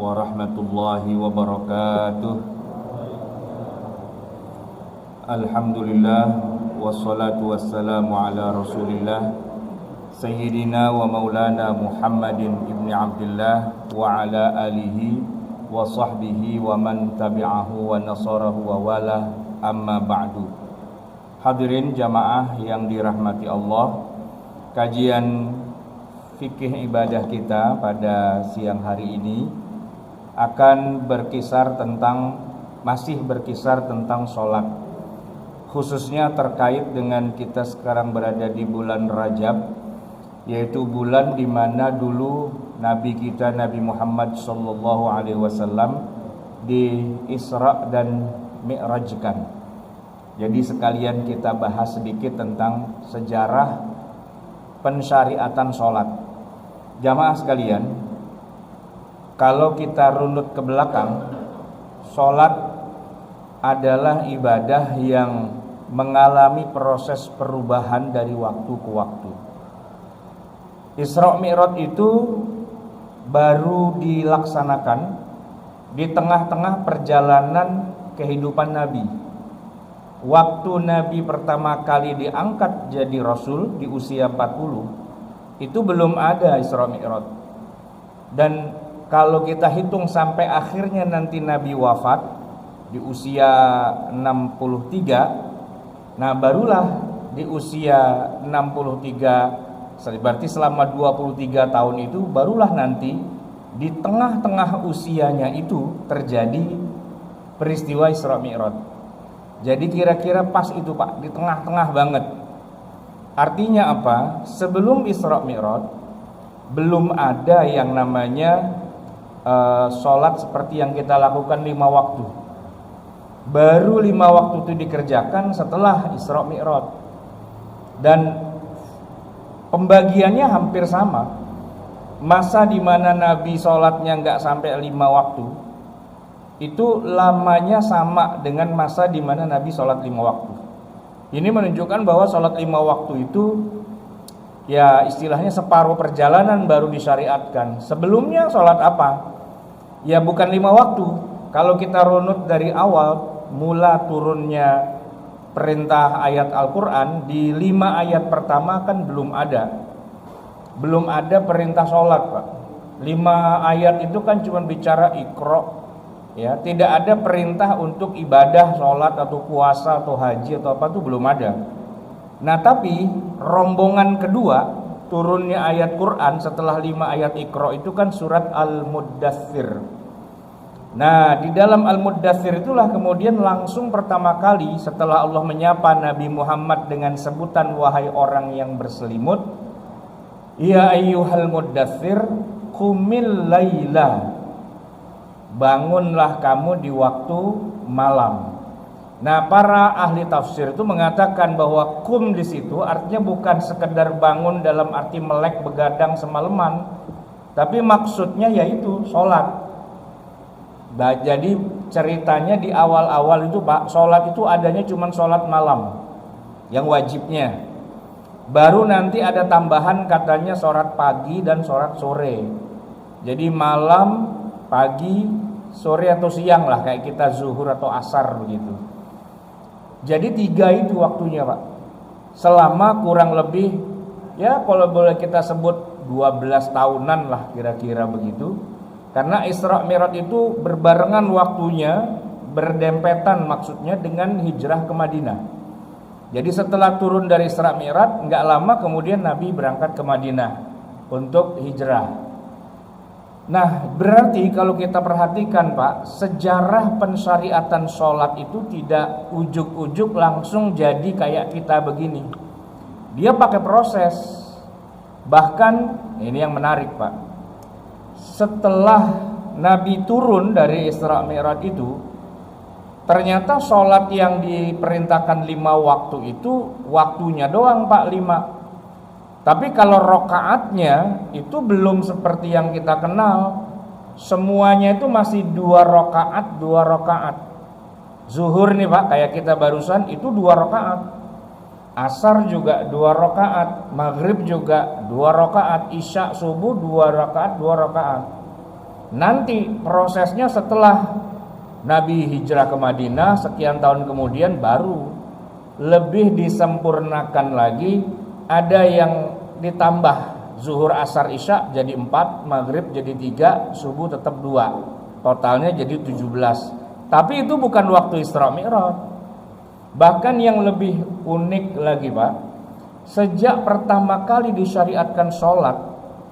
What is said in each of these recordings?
warahmatullahi wabarakatuh. Alhamdulillah wassalatu wassalamu ala Rasulillah Sayyidina wa maulana Muhammadin ibni Abdillah wa ala alihi wa sahbihi wa man tabi'ahu wa nasarahu wa wala, amma ba'du. Hadirin jamaah yang dirahmati Allah, kajian fikih ibadah kita pada siang hari ini akan masih berkisar tentang sholat, khususnya terkait dengan kita sekarang berada di bulan Rajab, yaitu bulan di mana dulu Nabi kita Nabi Muhammad SAW di Isra dan Mi'rajkan. Jadi sekalian kita bahas sedikit tentang sejarah pensyariatan sholat. Jamaah sekalian, kalau kita runut ke belakang, sholat adalah ibadah yang mengalami proses perubahan dari waktu ke waktu. Isra Mi'raj itu baru dilaksanakan di tengah-tengah perjalanan kehidupan Nabi. Waktu Nabi pertama kali diangkat jadi Rasul di usia 40, itu belum ada Isra Mi'raj. Dan kalau kita hitung sampai akhirnya nanti Nabi wafat di usia 63, nah barulah di usia 63, berarti selama 23 tahun itu barulah nanti di tengah-tengah usianya itu terjadi peristiwa Isra Mi'raj. Jadi kira-kira pas itu Pak, di tengah-tengah banget. Artinya apa? Sebelum Isra Mi'raj belum ada yang namanya sholat seperti yang kita lakukan 5 waktu. Baru 5 waktu itu dikerjakan setelah Isra Mi'raj. Dan pembagiannya hampir sama. Masa di mana Nabi sholatnya nggak sampai 5 waktu, itu lamanya sama dengan masa di mana Nabi sholat 5 waktu. Ini menunjukkan bahwa sholat 5 waktu itu ya istilahnya separuh perjalanan baru disyariatkan. Sebelumnya sholat apa? Ya bukan 5 waktu. Kalau kita runut dari awal, mula turunnya perintah ayat Al-Quran, di 5 ayat pertama kan belum ada perintah sholat Pak. 5 ayat itu kan cuma bicara Iqra, ya, tidak ada perintah untuk ibadah sholat atau puasa atau haji atau apa, itu belum ada. Nah tapi rombongan kedua turunnya ayat Quran setelah 5 ayat Iqra itu kan surat Al-Muddathir. Nah di dalam Al-Muddathir itulah kemudian langsung pertama kali setelah Allah menyapa Nabi Muhammad dengan sebutan wahai orang yang berselimut, ya ayyuhal muddathir qumil laila, bangunlah kamu di waktu malam. Nah para ahli tafsir itu mengatakan bahwa kum di situ artinya bukan sekedar bangun dalam arti melek begadang semalaman, tapi maksudnya yaitu sholat. Jadi ceritanya di awal-awal itu Pak, sholat itu adanya cuma sholat malam yang wajibnya. Baru nanti ada tambahan katanya sholat pagi dan sholat sore. Jadi malam, pagi, sore atau siang lah, kayak kita zuhur atau asar begitu. Jadi 3 itu waktunya Pak. Selama kurang lebih, ya kalau boleh kita sebut 12 tahunan lah kira-kira begitu. Karena Isra Mi'raj itu berbarengan waktunya, berdempetan maksudnya dengan hijrah ke Madinah. Jadi setelah turun dari Isra Mi'raj, enggak lama kemudian Nabi berangkat ke Madinah untuk hijrah. Nah berarti kalau kita perhatikan Pak, sejarah pensyariatan sholat itu tidak ujuk-ujuk langsung jadi kayak kita begini. Dia pakai proses. Bahkan ini yang menarik Pak, setelah Nabi turun dari Isra Mi'raj itu, ternyata sholat yang diperintahkan 5 waktu itu waktunya doang Pak 5. Tapi kalau rokaatnya itu belum seperti yang kita kenal. Semuanya itu masih 2 rokaat. Zuhur nih Pak, kayak kita barusan itu 2 rokaat. Asar juga 2 rakaat, maghrib juga 2 rakaat, isya subuh 2 rakaat, 2 rakaat. Nanti prosesnya setelah Nabi hijrah ke Madinah sekian tahun kemudian baru lebih disempurnakan lagi, ada yang ditambah zuhur asar isya jadi 4, maghrib jadi 3, subuh tetap 2, totalnya jadi 17. Tapi itu bukan waktu Isra Mi'raj. Bahkan yang lebih unik lagi Pak, sejak pertama kali disyariatkan sholat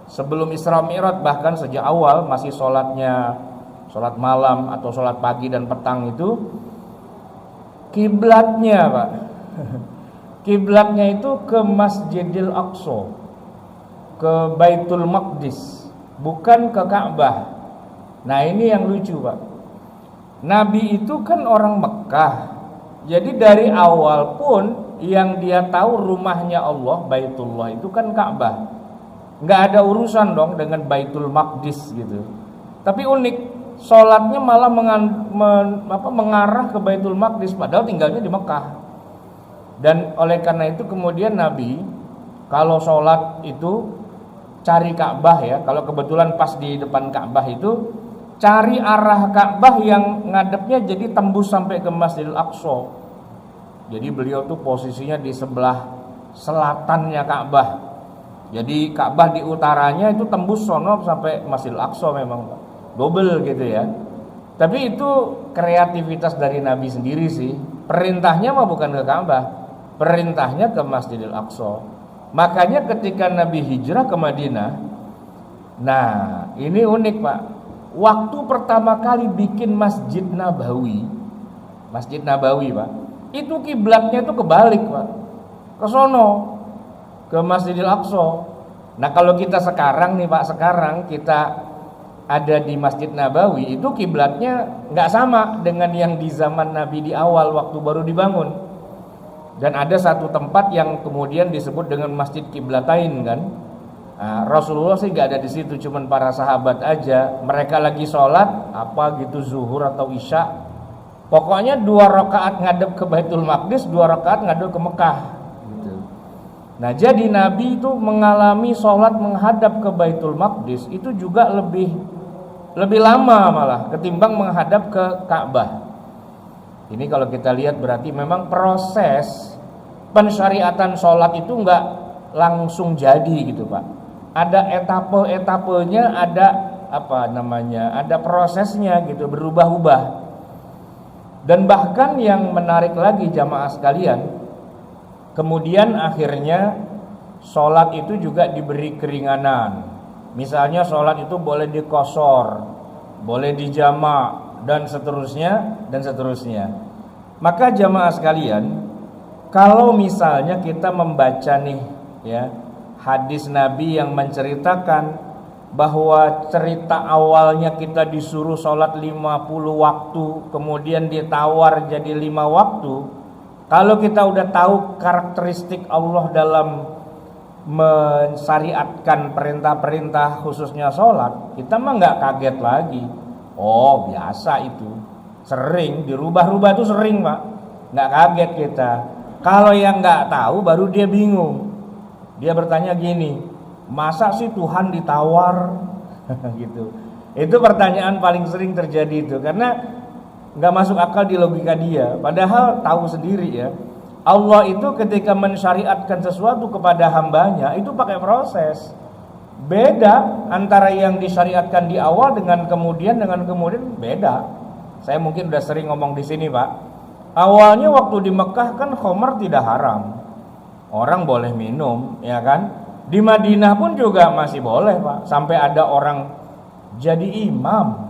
sebelum Isra Mi'raj, bahkan sejak awal masih sholatnya sholat malam atau sholat pagi dan petang itu, kiblatnya Pak, kiblatnya itu ke Masjidil Aqsa, ke Baitul Maqdis, bukan ke Ka'bah. Nah ini yang lucu Pak, Nabi itu kan orang Mekah, jadi dari awal pun yang dia tahu rumahnya Allah, Baitullah itu kan Ka'bah. Nggak ada urusan dong dengan Baitul Maqdis gitu. Tapi unik, sholatnya malah mengarah ke Baitul Maqdis, padahal tinggalnya di Mekah. Dan oleh karena itu kemudian Nabi kalau sholat itu cari Ka'bah ya, kalau kebetulan pas di depan Ka'bah itu cari arah Ka'bah yang ngadepnya jadi tembus sampai ke Masjidil Aqsa. Jadi beliau tuh posisinya di sebelah selatannya Ka'bah. Jadi Ka'bah di utaranya itu tembus sono sampai Masjidil Aqsa, memang double gitu ya. Tapi itu kreativitas dari Nabi sendiri sih. Perintahnya mah bukan ke Ka'bah, perintahnya ke Masjidil Aqsa. Makanya ketika Nabi hijrah ke Madinah, nah ini unik Pak, waktu pertama kali bikin Masjid Nabawi Pak, itu kiblatnya itu kebalik Pak, ke sono, ke Masjidil Aqsa. Nah kalau kita sekarang nih Pak, sekarang kita ada di Masjid Nabawi, itu kiblatnya nggak sama dengan yang di zaman Nabi di awal waktu baru dibangun. Dan ada satu tempat yang kemudian disebut dengan Masjid Kiblatain kan. Nah, Rasulullah sih nggak ada di situ, cuman para sahabat aja. Mereka lagi sholat apa gitu, zuhur atau isya. Pokoknya 2 rakaat ngadep ke Baitul Maqdis, 2 rakaat ngadep ke Mekah. Gitu. Nah jadi Nabi itu mengalami sholat menghadap ke Baitul Maqdis itu juga lebih lama malah ketimbang menghadap ke Ka'bah. Ini kalau kita lihat berarti memang proses pensyariatan sholat itu nggak langsung jadi gitu Pak. Ada etape-etapenya, ada ada prosesnya gitu, berubah-ubah. Dan bahkan yang menarik lagi jamaah sekalian, kemudian akhirnya sholat itu juga diberi keringanan. Misalnya sholat itu boleh dikosor, boleh dijamak, dan seterusnya. Maka jamaah sekalian, kalau misalnya kita membaca nih ya hadis Nabi yang menceritakan bahwa cerita awalnya kita disuruh sholat 50 waktu, kemudian ditawar jadi 5 waktu. Kalau kita udah tahu karakteristik Allah dalam mensyariatkan perintah-perintah khususnya sholat, kita mah nggak kaget lagi. Oh biasa itu, sering dirubah-rubah tuh sering Pak, nggak kaget kita. Kalau yang nggak tahu baru dia bingung, dia bertanya gini, masa sih Tuhan ditawar gitu. Itu pertanyaan paling sering terjadi itu, karena nggak masuk akal di logika dia. Padahal tahu sendiri ya, Allah itu ketika mensyariatkan sesuatu kepada hambanya itu pakai proses. Beda antara yang disyariatkan di awal dengan kemudian beda. Saya mungkin udah sering ngomong di sini Pak. Awalnya waktu di Mekah kan khamar tidak haram, orang boleh minum ya kan. Di Madinah pun juga masih boleh Pak. Sampai ada orang jadi imam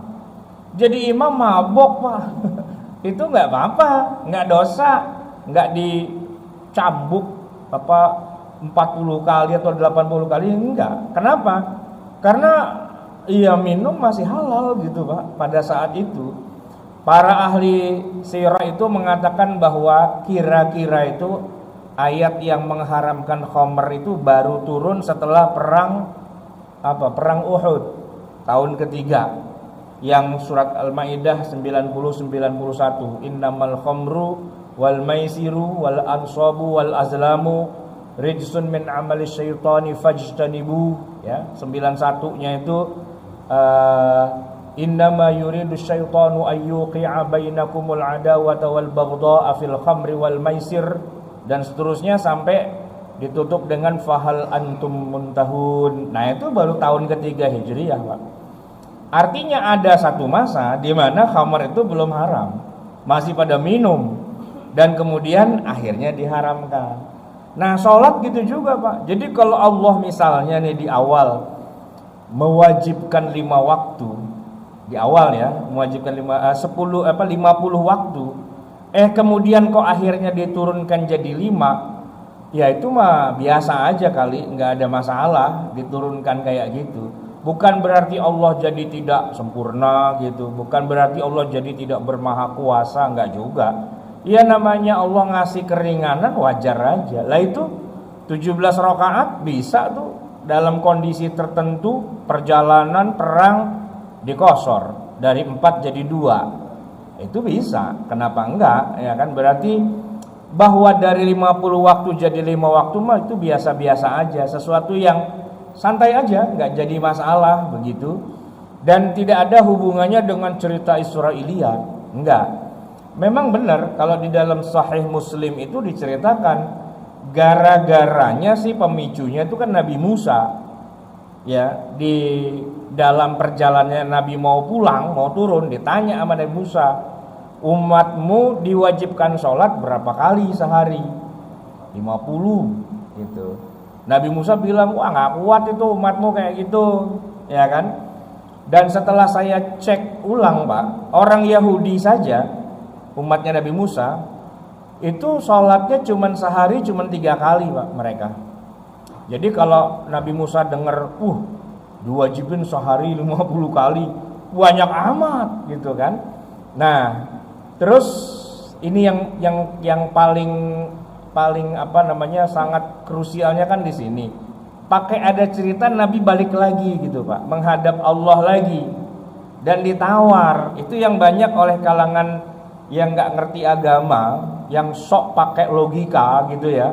mabok Pak. Itu nggak apa-apa, nggak dosa, nggak dicambuk 40 kali atau 80 kali, enggak. Kenapa? Karena ia minum masih halal gitu Pak. Pada saat itu para ahli sirah itu mengatakan bahwa kira-kira itu ayat yang mengharamkan khamr itu baru turun setelah perang Uhud tahun ketiga, yang surat Al-Maidah 90-91, innamal khamru wal maisiru wal ansabu wal azlamu rijsun min amali syaitani fajtanibu ya. 91-nya itu innama yuridu syaitanu ayyuqi'a bainakumul adawata wal baghdha'a fil khamri wal maisir, dan seterusnya sampai ditutup dengan fahal antum muntahun. Nah, itu baru tahun ketiga Hijriyah, Pak. Artinya ada satu masa di mana khamar itu belum haram, masih pada minum, dan kemudian akhirnya diharamkan. Nah, sholat gitu juga, Pak. Jadi kalau Allah misalnya nih di awal mewajibkan 5 waktu, di awal ya, mewajibkan 50 waktu, kemudian kok akhirnya diturunkan jadi 5, ya itu mah biasa aja kali, nggak ada masalah diturunkan kayak gitu. Bukan berarti Allah jadi tidak sempurna gitu, bukan berarti Allah jadi tidak bermaha kuasa, enggak juga. Ya namanya Allah ngasih keringanan, wajar aja. Lah itu 17 rakaat bisa tuh dalam kondisi tertentu, perjalanan perang dikosor dari 4 jadi 2. Itu bisa, kenapa enggak? Ya kan, berarti bahwa dari 50 waktu jadi 5 waktu mah itu biasa-biasa aja, sesuatu yang santai aja, nggak jadi masalah begitu, dan tidak ada hubungannya dengan cerita Israiliyat, enggak. Memang benar kalau di dalam Sahih Muslim itu diceritakan gara-garanya sih, pemicunya itu kan Nabi Musa, ya, di dalam perjalanannya Nabi mau pulang, mau turun, ditanya sama Nabi Musa, umatmu diwajibkan sholat berapa kali sehari? 50 gitu. Nabi Musa bilang, wah gak kuat itu umatmu kayak gitu, ya kan? Dan setelah saya cek ulang, Pak, orang Yahudi saja, umatnya Nabi Musa, itu sholatnya cuman sehari cuman 3 kali, Pak, mereka. Jadi kalau Nabi Musa dengar, diwajibin sehari 50 kali, banyak amat gitu kan. Nah, terus ini yang paling sangat krusialnya kan di sini. Pakai ada cerita Nabi balik lagi gitu, Pak, menghadap Allah lagi dan ditawar. Itu yang banyak oleh kalangan yang nggak ngerti agama, yang sok pakai logika gitu ya.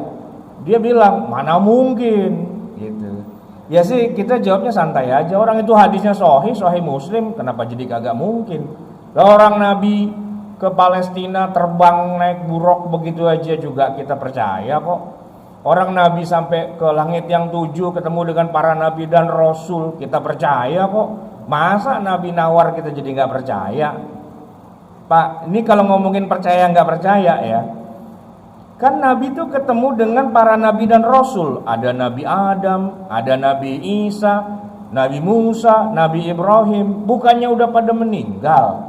Dia bilang mana mungkin gitu. Ya sih, kita jawabnya santai aja. Orang itu hadisnya sahih Muslim, kenapa jadi kagak mungkin? Orang Nabi ke Palestina terbang naik buruk begitu aja juga kita percaya kok. Orang Nabi sampai ke langit yang 7 ketemu dengan para Nabi dan Rasul, kita percaya kok. Masa Nabi nawar kita jadi gak percaya? Pak, ini kalau ngomongin percaya gak percaya ya, kan Nabi itu ketemu dengan para Nabi dan Rasul. Ada Nabi Adam, ada Nabi Isa, Nabi Musa, Nabi Ibrahim. Bukannya udah pada meninggal?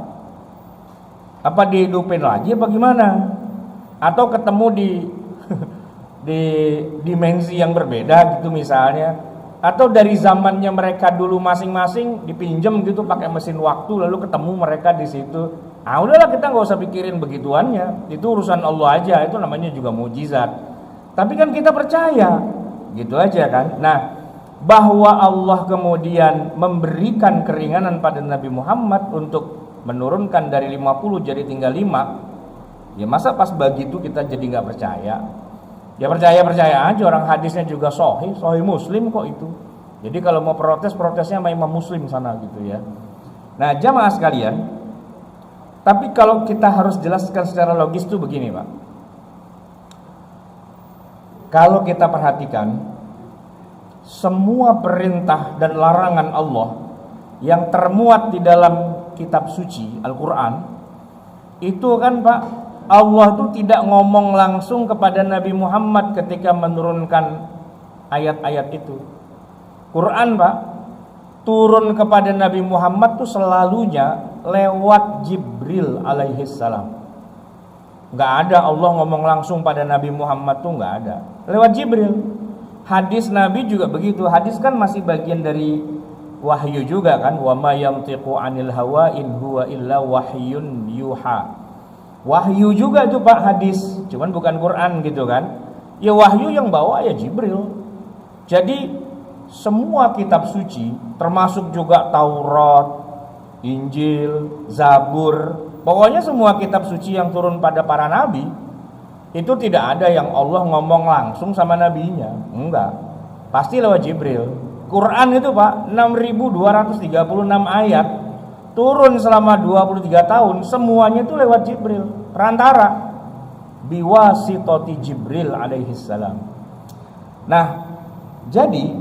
Apa dihidupin lagi apa gimana? Atau ketemu di dimensi yang berbeda gitu misalnya, atau dari zamannya mereka dulu masing-masing dipinjam gitu pakai mesin waktu lalu ketemu mereka di situ. Udahlah, kita nggak usah pikirin begituannya, itu urusan Allah aja, itu namanya juga mukjizat. Tapi kan kita percaya gitu aja kan. Nah, bahwa Allah kemudian memberikan keringanan pada Nabi Muhammad untuk menurunkan dari 50 jadi tinggal 5, ya masa pas begitu kita jadi nggak percaya? Ya percaya aja, orang hadisnya juga sahih Muslim kok itu. Jadi kalau mau protesnya sama Imam Muslim sana gitu ya. Nah, jamaah sekalian, tapi kalau kita harus jelaskan secara logis tuh begini, Pak. Kalau kita perhatikan semua perintah dan larangan Allah yang termuat di dalam kitab suci Al-Quran itu kan, Pak, Allah itu tidak ngomong langsung kepada Nabi Muhammad ketika menurunkan ayat-ayat itu. Quran, Pak, turun kepada Nabi Muhammad tuh selalunya lewat Jibril alaihissalam. Nggak ada Allah ngomong langsung pada Nabi Muhammad tuh, nggak ada. Lewat Jibril. Hadis Nabi juga begitu. Hadis kan masih bagian dari wahyu juga kan. Wa ma yantiqu 'anil hawa in huwa illa wahyun yuha. Wahyu juga itu, Pak, hadis. Cuman bukan Quran gitu kan. Ya wahyu yang bawa ya Jibril. Jadi semua kitab suci termasuk juga Taurat, Injil, Zabur, pokoknya semua kitab suci yang turun pada para nabi itu tidak ada yang Allah ngomong langsung sama nabinya, enggak, pasti lewat Jibril. Quran itu, Pak, 6.236 ayat, turun selama 23 tahun, semuanya itu lewat Jibril, perantara, biwasitati Jibril alaihi salam. Nah, jadi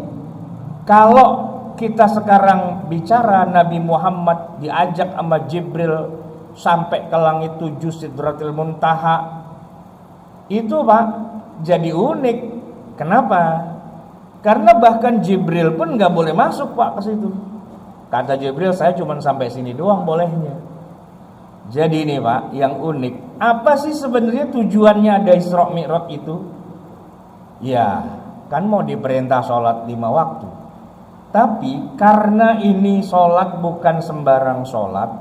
kalau kita sekarang bicara Nabi Muhammad diajak sama Jibril sampai ke langit 7 Sidratil Muntaha, itu Pak jadi unik. Kenapa? Karena bahkan Jibril pun nggak boleh masuk Pak ke situ. Kata Jibril, saya cuma sampai sini doang bolehnya. Jadi ini Pak yang unik. Apa sih sebenarnya tujuannya ada Isra Mi'raj itu? Ya kan mau diperintah sholat 5 waktu. Tapi karena ini sholat bukan sembarang sholat,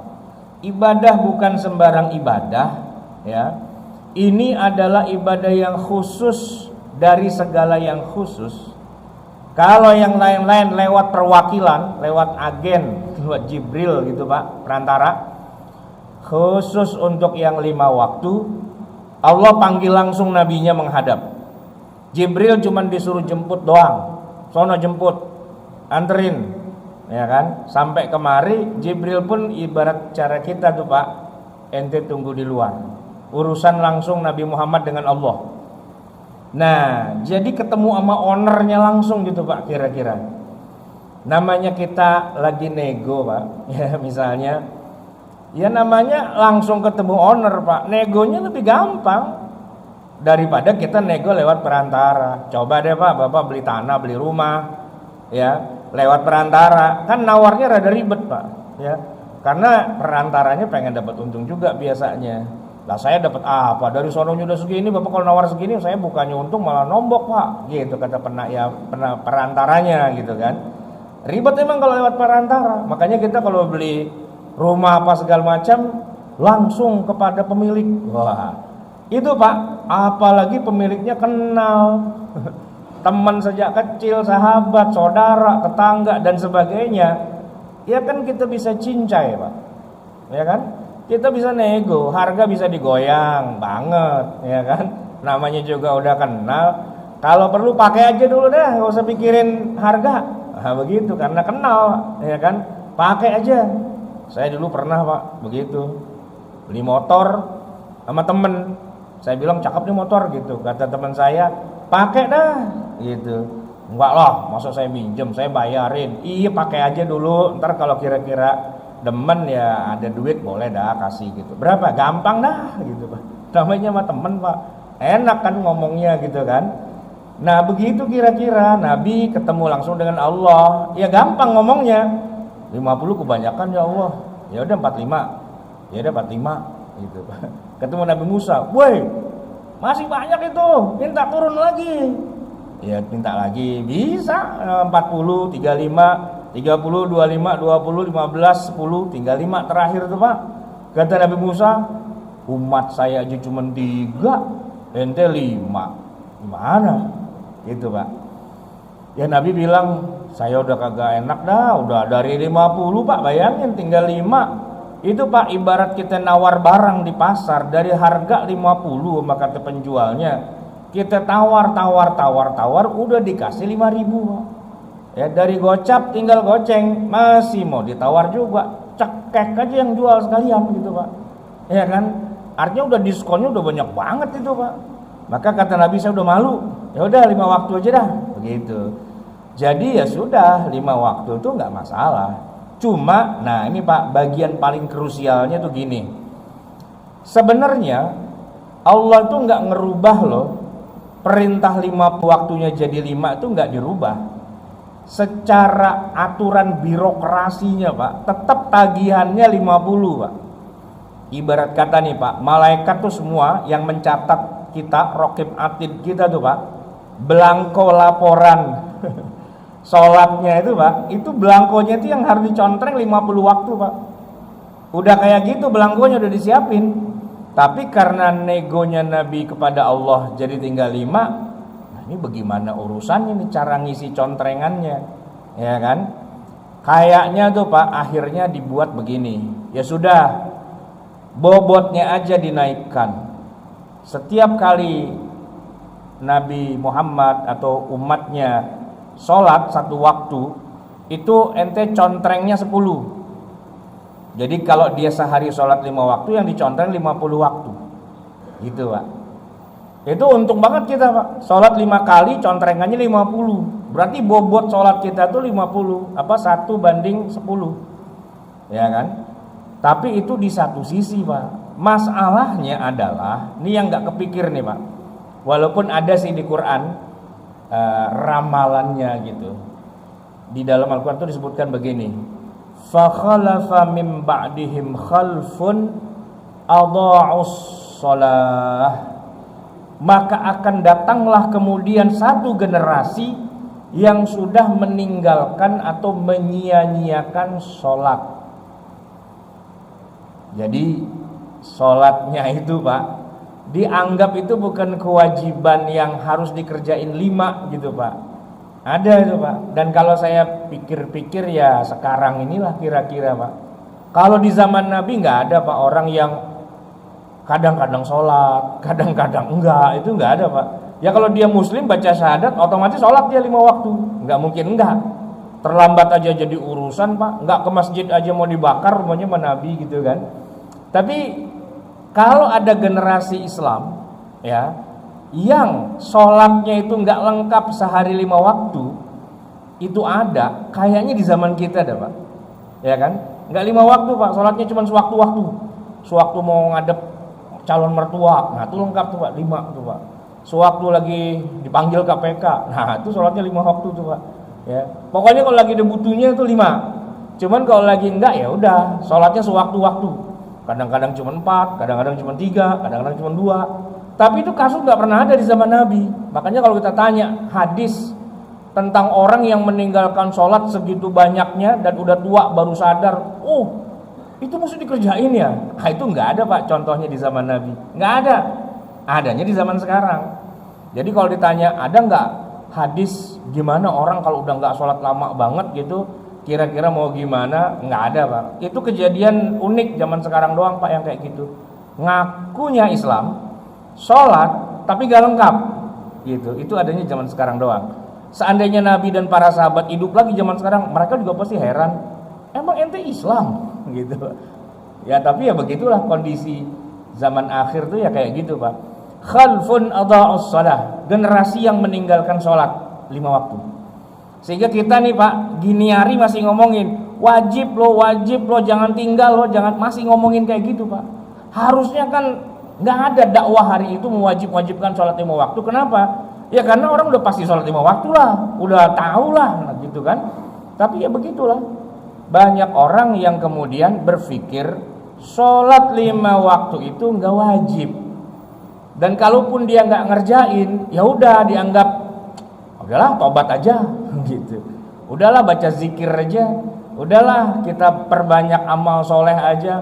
ibadah bukan sembarang ibadah, ya. Ini adalah ibadah yang khusus dari segala yang khusus. Kalau yang lain-lain lewat perwakilan, lewat agen, lewat Jibril gitu Pak, perantara. Khusus untuk yang 5 waktu, Allah panggil langsung nabinya menghadap. Jibril cuma disuruh jemput doang, sono jemput, anterin, ya kan? Sampai kemari Jibril pun ibarat cara kita tuh Pak, ente tunggu di luar. Urusan langsung Nabi Muhammad dengan Allah. Nah, jadi ketemu sama ownernya langsung gitu Pak, kira-kira. Namanya kita lagi nego Pak, ya misalnya, ya namanya langsung ketemu owner Pak. Negonya lebih gampang daripada kita nego lewat perantara. Coba deh Pak, Bapak beli tanah, beli rumah, ya lewat perantara, kan nawarnya rada ribet Pak, ya. Karena perantaranya pengen dapat untung juga biasanya. Lah saya dapat apa? Dari sononya udah segini, Bapak kalau nawar segini, saya bukannya untung malah nombok Pak. Gitu kata perantaranya gitu kan. Ribet emang kalau lewat perantara. Makanya kita kalau beli rumah apa segala macam langsung kepada pemilik. Wah, itu Pak, apalagi pemiliknya kenal. Teman sejak kecil, sahabat, saudara, tetangga dan sebagainya. Ya kan kita bisa cincai Pak. Ya kan? Kita bisa nego, harga bisa digoyang banget, ya kan? Namanya juga udah kenal. Kalau perlu pakai aja dulu dah, nggak usah pikirin harga. Nah, begitu karena kenal, ya kan? Pakai aja. Saya dulu pernah Pak, begitu. Beli motor sama temen. Saya bilang cakep nih motor gitu. Kata teman saya, pakai dah, gitu. Enggak lah, masa saya minjem, saya bayarin. Iya pakai aja dulu, ntar kalau kira-kira demen ya ada duit boleh dah kasih gitu. Berapa? Gampang dah gitu Pak. Namanya sama temen Pak. Enak kan ngomongnya gitu kan. Nah begitu kira-kira Nabi ketemu langsung dengan Allah. Ya gampang ngomongnya. 50 kebanyakan ya Allah. Ya udah 45. Ya udah 45 gitu Pak. Ketemu Nabi Musa. Woi, masih banyak itu. Minta turun lagi. Ya minta lagi. Bisa 40, 35 30, 25, 20, 15, 10, tinggal 5 terakhir tuh Pak. Kata Nabi Musa, umat saya aja cuma 3, ente 5. Gimana? Gitu Pak. Ya Nabi bilang, saya udah kagak enak dah, udah dari 50 Pak, bayangin tinggal 5. Itu Pak ibarat kita nawar barang di pasar dari harga 50 maka kata penjualnya, kita tawar udah dikasih 5.000 Pak. Ya dari gocap tinggal goceng, masih mau ditawar juga, cekek aja yang jual sekalian gitu Pak. Ya kan? Artinya udah diskonnya udah banyak banget itu Pak. Maka kata Nabi, saya udah malu. Ya udah 5 waktu aja dah, begitu. Jadi ya sudah 5 waktu itu nggak masalah. Cuma, nah ini Pak bagian paling krusialnya tuh gini. Sebenarnya Allah tuh nggak ngerubah loh. Perintah 5 waktunya jadi 5 itu nggak dirubah. Secara aturan birokrasinya Pak, tetap tagihannya 50 Pak. Ibarat kata nih Pak, malaikat tuh semua yang mencatat kita, raqib atid kita tuh Pak, belangko laporan sholatnya itu Pak, itu belangkonya itu yang harus dicontreng 50 waktu Pak. Udah kayak gitu belangkonya udah disiapin. Tapi karena negonya Nabi kepada Allah jadi tinggal 5, ini bagaimana urusannya nih cara ngisi contrengannya, ya kan? Kayaknya tuh Pak akhirnya dibuat begini. Ya sudah, bobotnya aja dinaikkan. Setiap kali Nabi Muhammad atau umatnya sholat 1 waktu, itu ente contrengnya 10. Jadi kalau dia sehari sholat 5 waktu, yang dicontreng 50 waktu. Gitu Pak. Itu untung banget kita Pak. Sholat 5 kali, contrengannya 50. Berarti bobot sholat kita tuh 50. 1:10. Ya kan? Tapi itu di satu sisi Pak. Masalahnya adalah, ini yang gak kepikir nih Pak. Walaupun ada sih di Quran ramalannya gitu. Di dalam Al-Quran itu disebutkan begini, fakhalafa min ba'dihim khalfun adha'us shalah, maka akan datanglah kemudian satu generasi yang sudah meninggalkan atau menyia-nyiakan sholat. Jadi sholatnya itu Pak, dianggap itu bukan kewajiban yang harus dikerjain 5 gitu Pak. Ada itu Pak. Dan kalau saya pikir-pikir ya sekarang inilah kira-kira Pak. Kalau di zaman Nabi nggak ada Pak orang yang kadang-kadang sholat, kadang-kadang enggak, itu nggak ada Pak. Ya kalau dia muslim baca syahadat otomatis sholat dia 5 waktu. Nggak mungkin enggak. Terlambat aja jadi urusan Pak. Nggak ke masjid aja mau dibakar rumahnya sama Nabi gitu kan. Tapi kalau ada generasi Islam ya yang sholatnya itu nggak lengkap sehari 5 waktu, itu ada, kayaknya di zaman kita ada Pak, ya kan? Nggak 5 waktu Pak, sholatnya cuma sewaktu-waktu, sewaktu mau ngadep calon mertua, nah itu lengkap tuh Pak, 5 tuh Pak. Sewaktu lagi dipanggil KPK, nah itu sholatnya 5 waktu tuh Pak, ya. Pokoknya kalau lagi ada butuhnya itu 5, cuman kalau lagi enggak ya udah, sholatnya sewaktu-waktu. Kadang-kadang cuma 4, kadang-kadang cuma 3, kadang-kadang cuma 2. Tapi itu kasus nggak pernah ada di zaman Nabi. Makanya kalau kita tanya hadis tentang orang yang meninggalkan sholat segitu banyaknya dan udah tua baru sadar, oh itu mesti dikerjain ya. Nah, itu nggak ada Pak contohnya di zaman Nabi. Nggak ada. Adanya di zaman sekarang. Jadi kalau ditanya ada nggak hadis gimana orang kalau udah nggak sholat lama banget gitu, kira-kira mau gimana? Nggak ada Pak. Itu kejadian unik zaman sekarang doang Pak yang kayak gitu. Ngakunya Islam, sholat tapi gak lengkap gitu. Itu adanya zaman sekarang doang. Seandainya Nabi dan para sahabat hidup lagi zaman sekarang, mereka juga pasti heran, emang ente Islam gitu ya. Tapi ya begitulah kondisi zaman akhir tuh ya kayak gitu Pak. Khalfun adha'us shalah, generasi yang meninggalkan sholat 5 waktu. Sehingga kita nih Pak, gini hari masih ngomongin wajib loh, jangan tinggal loh, jangan, masih ngomongin kayak gitu Pak. Harusnya kan nggak ada dakwah hari itu mewajibkan sholat 5 waktu. Kenapa? Ya karena orang udah pasti sholat 5 waktu lah, udah tahu lah gitu kan. Tapi ya begitulah, banyak orang yang kemudian berpikir sholat 5 waktu itu nggak wajib. Dan kalaupun dia nggak ngerjain, ya udah dianggap udahlah tobat aja gitu. Udahlah baca zikir aja, udahlah kita perbanyak amal soleh aja.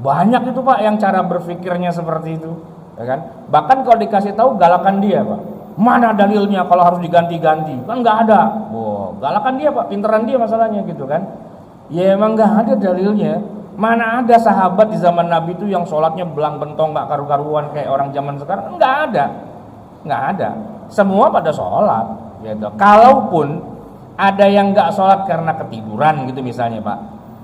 Banyak itu Pak yang cara berpikirnya seperti itu, ya kan? Bahkan kalau dikasih tahu galakan dia Pak. Mana dalilnya kalau harus diganti-ganti? Kan nggak ada. Wow, galakan dia Pak, pinteran dia masalahnya gitu kan? Ya emang nggak ada dalilnya. Mana ada sahabat di zaman Nabi itu yang sholatnya belang bentong nggak karu-karuan kayak orang zaman sekarang? Nggak ada. Semua pada sholat. Gitu. Kalaupun ada yang nggak sholat karena ketiduran gitu misalnya Pak.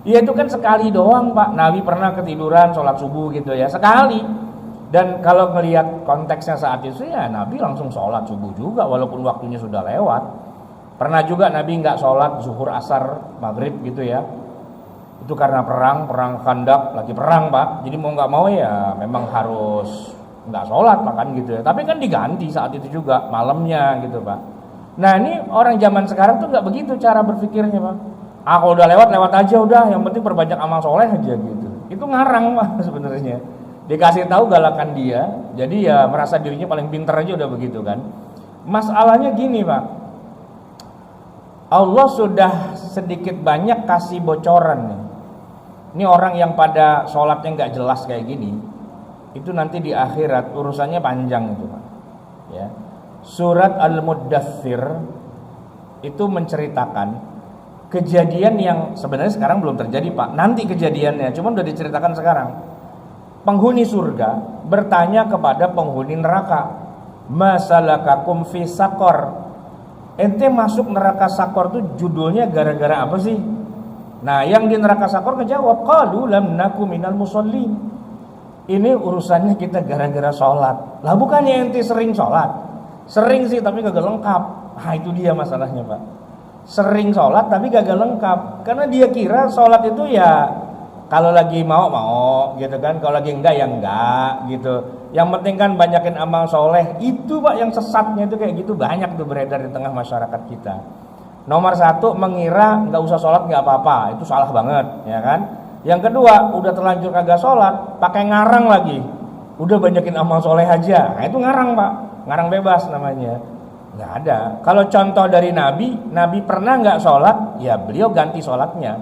Ya itu kan sekali doang Pak. Nabi pernah ketiduran sholat subuh gitu ya, sekali. Dan kalau melihat konteksnya saat itu ya Nabi langsung sholat subuh juga walaupun waktunya sudah lewat. Pernah juga Nabi nggak sholat zuhur, asar, maghrib gitu ya. Itu karena perang Khandaq, lagi perang Pak. Jadi mau nggak mau ya memang harus nggak sholat Pak kan gitu ya. Tapi kan diganti saat itu juga malamnya gitu Pak. Nah ini orang zaman sekarang tuh nggak begitu cara berpikirnya Pak. Kalau udah lewat aja udah, yang penting perbanyak amal soleh aja gitu. Itu ngarang Pak sebenarnya. Dikasih tahu galakan dia, jadi ya merasa dirinya paling pintar aja udah begitu kan. Masalahnya gini Pak, Allah sudah sedikit banyak kasih bocoran nih. Ini orang yang pada sholatnya nggak jelas kayak gini, itu nanti di akhirat urusannya panjang itu Pak. Ya. Surat Al-Muddathir itu menceritakan kejadian yang sebenarnya sekarang belum terjadi Pak. Nanti kejadiannya, cuma udah diceritakan sekarang. Penghuni surga bertanya kepada penghuni neraka, masalakakum fi sakor. Ente masuk neraka sakor tuh judulnya gara-gara apa sih? Nah, yang di neraka Sakor ngejawab, qalu lam naku minal musallin. Ini urusannya kita gara-gara sholat. Lah bukannya ente sering sholat? Sering sih tapi kagak lengkap. Nah itu dia masalahnya Pak. Sering sholat tapi kagak lengkap. Karena dia kira sholat itu ya kalau lagi mau gitu kan. Kalau lagi enggak ya enggak gitu. Yang penting kan banyakin amal soleh. Itu Pak yang sesatnya itu kayak gitu. Banyak tuh beredar di tengah masyarakat kita. Nomor satu, mengira nggak usah sholat nggak apa-apa, itu salah banget, ya kan? Yang kedua, udah terlanjur kagak sholat, pakai ngarang lagi, udah banyakin amal soleh aja, nah itu ngarang Pak, ngarang bebas namanya, nggak ada. Kalau contoh dari Nabi pernah nggak sholat, ya beliau ganti sholatnya,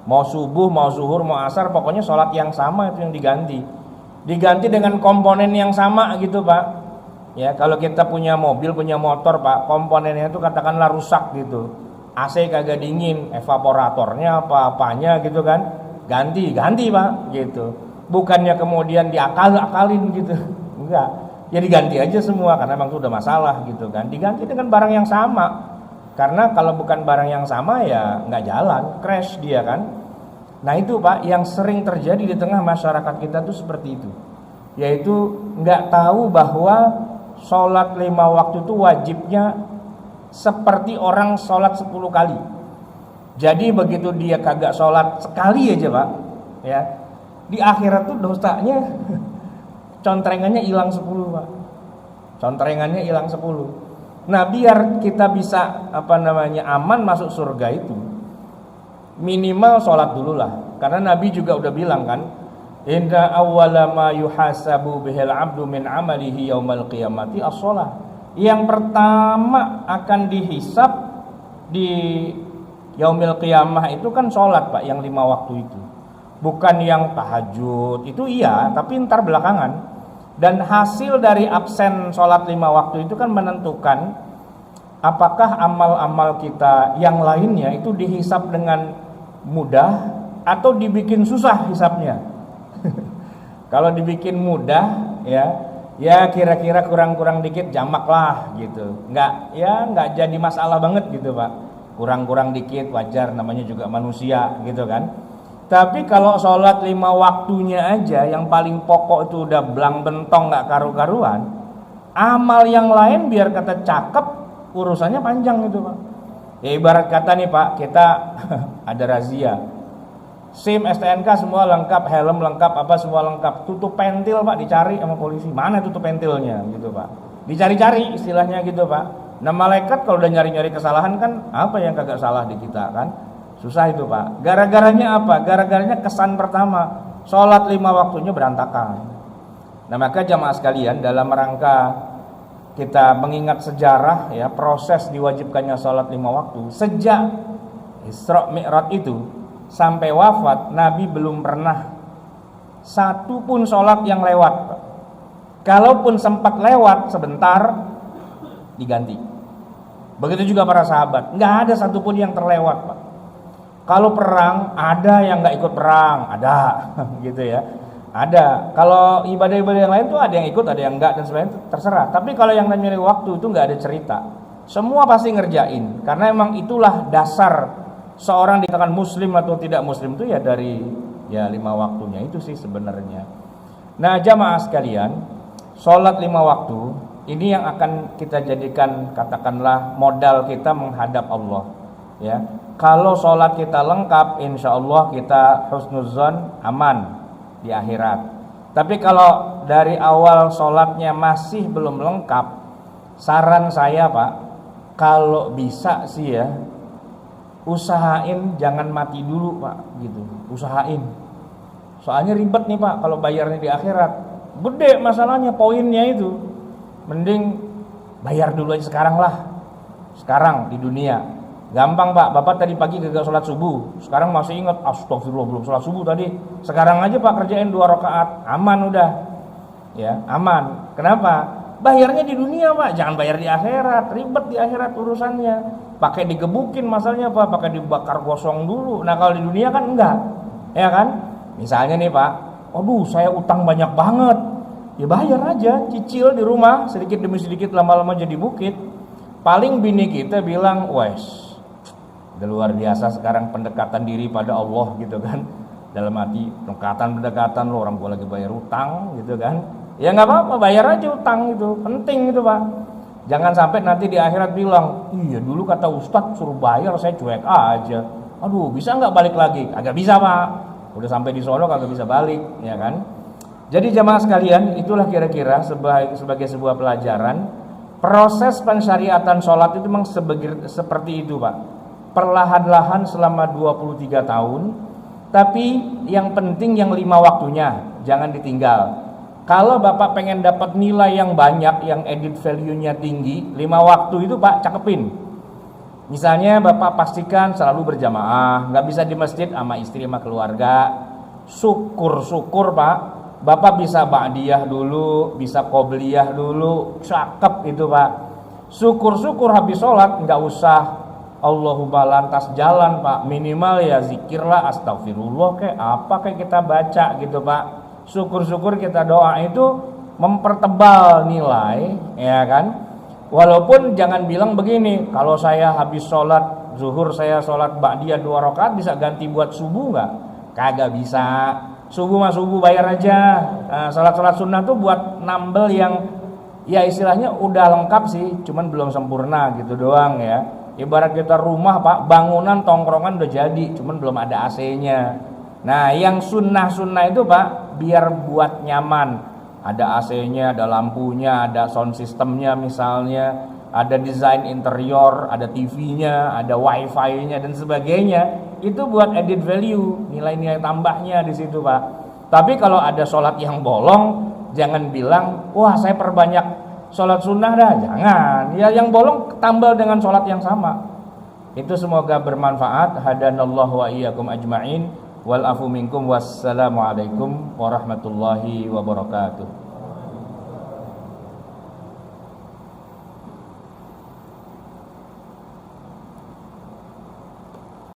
mau subuh, mau zuhur, mau asar, pokoknya sholat yang sama itu yang diganti dengan komponen yang sama gitu Pak. Ya, kalau kita punya mobil, punya motor Pak, komponennya itu katakanlah rusak gitu. AC kagak dingin, evaporatornya apa-apanya gitu kan. Ganti Pak gitu. Bukannya kemudian diakalin gitu. Enggak. Ya diganti aja semua karena memang itu udah masalah gitu kan. Diganti dengan barang yang sama. Karena kalau bukan barang yang sama ya nggak jalan, crash dia kan. Nah itu Pak yang sering terjadi di tengah masyarakat kita tuh seperti itu. Yaitu nggak tahu bahwa sholat 5 waktu itu wajibnya seperti orang sholat 10 kali. Jadi begitu dia kagak sholat sekali aja Pak, ya di akhirat tuh dosanya contrengannya hilang 10 Pak. Contrengannya hilang 10. Nah biar kita bisa aman masuk surga itu minimal sholat dulu lah. Karena Nabi juga udah bilang kan, inna awwala ma yuhasabu bihil abdu min amalihi yaumal qiyamati as-shalah. Yang pertama akan dihisab di yaumil qiyamah itu kan sholat Pak, yang 5 waktu itu. Bukan yang tahajud, itu iya, tapi ntar belakangan. Dan hasil dari absen sholat 5 waktu itu kan menentukan apakah amal-amal kita yang lainnya itu dihisab dengan mudah atau dibikin susah hisabnya. Kalau dibikin mudah ya kira-kira kurang-kurang dikit jamak lah gitu. Nggak jadi masalah banget gitu Pak. Kurang-kurang dikit wajar, namanya juga manusia gitu kan. Tapi kalau sholat 5 waktunya aja yang paling pokok itu udah belang bentong nggak karu-karuan, amal yang lain biar kata cakep urusannya panjang gitu Pak. Ya ibarat kata nih Pak, kita ada razia. SIM, STNK semua lengkap, helm lengkap, apa semua lengkap. Tutup pentil Pak dicari sama polisi. Mana tutup pentilnya gitu Pak. Dicari-cari istilahnya gitu Pak. Nah malaikat kalau udah nyari-nyari kesalahan kan apa yang kagak salah di kita kan. Susah itu Pak. Gara-garanya apa? Gara-garanya kesan pertama, sholat 5 waktunya berantakan. Nah maka jamaah sekalian, dalam rangka kita mengingat sejarah ya proses diwajibkannya sholat 5 waktu, sejak Isra Mi'raj itu sampai wafat Nabi belum pernah satu pun sholat yang lewat Pak. Kalaupun sempat lewat sebentar diganti. Begitu juga para sahabat, nggak ada satupun yang terlewat Pak. Kalau perang ada yang nggak ikut perang, ada gitu ya, ada. Kalau ibadah-ibadah yang lain tuh ada yang ikut, ada yang enggak dan sebagainya, terserah. Tapi kalau yang namanya waktu itu nggak ada cerita, semua pasti ngerjain karena emang itulah dasar seorang dikatakan muslim atau tidak muslim itu ya dari 5 waktunya itu sih sebenarnya. Nah jamaah sekalian, sholat 5 waktu ini yang akan kita jadikan katakanlah modal kita menghadap Allah ya. Kalau sholat kita lengkap, insya Allah kita husnuzon aman di akhirat. Tapi kalau dari awal sholatnya masih belum lengkap, saran saya Pak, kalau bisa sih ya usahain jangan mati dulu Pak gitu, usahain. Soalnya ribet nih Pak kalau bayarnya di akhirat, gede masalahnya poinnya itu. Mending bayar dulu aja sekarang lah, sekarang di dunia. Gampang Pak, Bapak tadi pagi gagal sholat subuh, sekarang masih ingat, astagfirullah belum sholat subuh tadi. Sekarang aja Pak kerjain 2 rakaat, aman udah, ya aman. Kenapa? Bayarnya di dunia Pak, jangan bayar di akhirat, ribet di akhirat urusannya. Pakai digebukin masalahnya Pak, pakai dibakar gosong dulu. Nah kalau di dunia kan enggak, ya kan? Misalnya nih Pak, aduh saya utang banyak banget, ya bayar aja, cicil di rumah, sedikit demi sedikit lama-lama jadi bukit. Paling bini kita bilang, wes Udah luar biasa sekarang pendekatan diri pada Allah gitu kan. Dalam arti pendekatan lo, orang gua lagi bayar utang gitu kan. Ya nggak apa-apa, bayar aja utang itu, penting itu Pak. Jangan sampai nanti di akhirat bilang, iya dulu kata Ustadz suruh bayar saya cuek aja. Aduh bisa nggak balik lagi? Agak bisa Pak. Udah sampai di sono kagak bisa balik, ya kan? Jadi jamaah sekalian, itulah kira-kira sebagai sebuah pelajaran. Proses pensyariatan sholat itu memang seperti itu Pak. Perlahan-lahan selama 23 tahun. Tapi yang penting yang 5 waktunya, jangan ditinggal. Kalau Bapak pengen dapat nilai yang banyak, yang added value-nya tinggi, 5 waktu itu Pak cakepin. Misalnya Bapak pastikan selalu berjamaah, nggak bisa di masjid sama istri sama keluarga. Syukur-syukur Pak, Bapak bisa ba'diyah dulu, bisa qobliyah dulu, cakep itu Pak. Syukur-syukur habis sholat nggak usah Allahumma lantas jalan Pak, minimal ya zikirlah, astagfirullah kayak apa kayak kita baca gitu Pak. Syukur-syukur kita doa itu mempertebal nilai, ya kan. Walaupun jangan bilang begini, kalau saya habis sholat zuhur saya sholat ba'diyah 2 rakaat bisa ganti buat subuh nggak? Kagak bisa. Subuh mah subuh bayar aja. Nah, sholat sunnah tuh buat nambel yang ya istilahnya udah lengkap sih, cuman belum sempurna gitu doang ya. Ibarat kita rumah Pak, bangunan tongkrongan udah jadi, cuman belum ada AC-nya. Nah yang sunnah-sunnah itu Pak, biar buat nyaman, ada AC-nya, ada lampunya, ada sound systemnya misalnya, ada desain interior, ada TV-nya, ada wifi-nya dan sebagainya. Itu buat added value, nilai-nilai tambahnya di situ Pak. Tapi kalau ada sholat yang bolong, jangan bilang, wah saya perbanyak sholat sunnah dah, jangan. Ya yang bolong tambal dengan sholat yang sama. Itu semoga bermanfaat. Hadanallahu wa iyyakum ajma'in. Wal afu minkum. Wassalamualaikum warahmatullahi wabarakatuh.